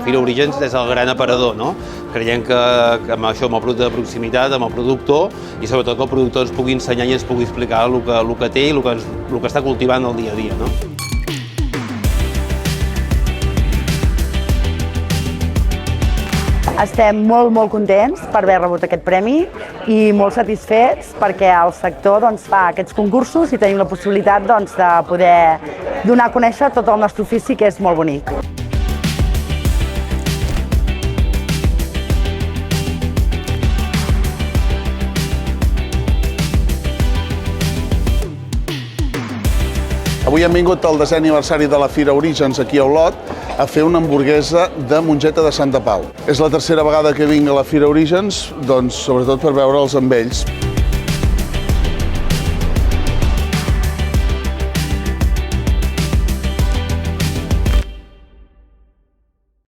Fira Orígens és el gran aparador, no? Creiem que amb això, amb el producte de proximitat, amb el productor, i sobretot que el productor ens pugui ensenyar i ens pugui explicar el que té i el que està cultivant el dia a dia, no? Estem molt contents per haver rebut aquest premi i molt satisfets perquè el sector fa aquests concursos i tenim la possibilitat de poder donar a conèixer tot el nostre ofici, que és molt bonic. Avui hem vingut al 10è aniversari de la Fira Orígens aquí a Olot a fer una hamburguesa de mongeta de Santa Pau. És la tercera vegada que vinc a la Fira Orígens, sobretot per veure'ls amb ells.